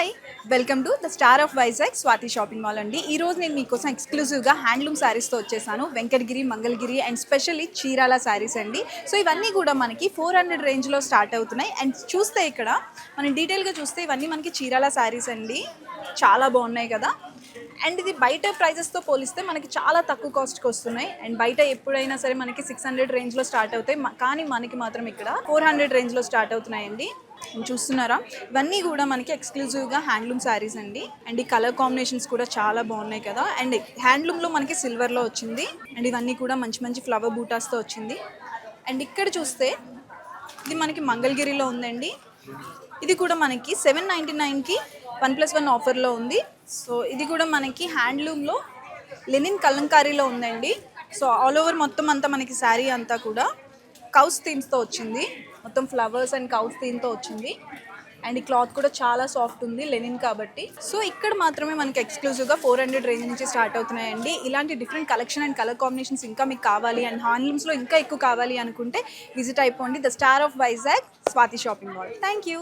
Hi, welcome to the star of Vizag Swathi shopping mall అండి. ఈరోజు నేను మీకోసం ఎక్స్క్లూజివ్గా హ్యాండ్లూమ్ శారీస్తో వచ్చేసాను. వెంకటగిరి, మంగళగిరి అండ్ స్పెషల్లీ చీరాల శారీస్ అండి. సో ఇవన్నీ కూడా మనకి 400 రేంజ్లో స్టార్ట్ అవుతున్నాయి. అండ్ చూస్తే ఇక్కడ మనం డీటెయిల్గా చూస్తే ఇవన్నీ మనకి చీరాల శారీస్ అండి. చాలా బాగున్నాయి కదా. అండ్ ఇది బయట ప్రైజెస్తో పోలిస్తే మనకి చాలా తక్కువ కాస్ట్కి వస్తున్నాయి. అండ్ బయట ఎప్పుడైనా సరే మనకి 600 రేంజ్లో స్టార్ట్ అవుతాయి, కానీ మనకి మాత్రం ఇక్కడ 400 రేంజ్లో స్టార్ట్ అవుతున్నాయండి. చూస్తున్నారా, ఇవన్నీ కూడా మనకి ఎక్స్క్లూజివ్గా హ్యాండ్లూమ్ శారీస్ అండి. అండ్ ఈ కలర్ కాంబినేషన్స్ కూడా చాలా బాగున్నాయి కదా. అండ్ హ్యాండ్లూమ్లో మనకి సిల్వర్లో వచ్చింది. అండ్ ఇవన్నీ కూడా మంచి మంచి ఫ్లవర్ బూటాస్తో వచ్చింది. అండ్ ఇక్కడ చూస్తే ఇది మనకి మంగళగిరిలో ఉందండి. ఇది కూడా మనకి 799కి 1+1 ఆఫర్లో ఉంది. సో ఇది కూడా మనకి హ్యాండ్లూమ్లో లెనిన్ కలంకారీలో ఉందండి. సో ఆల్ ఓవర్ మొత్తం అంతా మనకి శారీ అంతా కూడా కౌస్ థీమ్స్తో వచ్చింది. మొత్తం ఫ్లవర్స్ అండ్ కౌస్ థీమ్తో వచ్చింది. అండ్ ఈ క్లాత్ కూడా చాలా సాఫ్ట్ ఉంది, లెనిన్ కాబట్టి. సో ఇక్కడ మాత్రమే మనకి ఎక్స్క్లూజివ్గా 400 రేంజ్ నుంచి స్టార్ట్ అవుతున్నాయండి. ఇలాంటి different collection and colour combinations ఇంకా మీకు కావాలి అండ్ హ్యాండ్లూమ్స్లో ఇంకా ఎక్కువ కావాలి అనుకుంటే విజిట్ అయిపోండి the star of Vizag Swathi shopping mall. Thank you.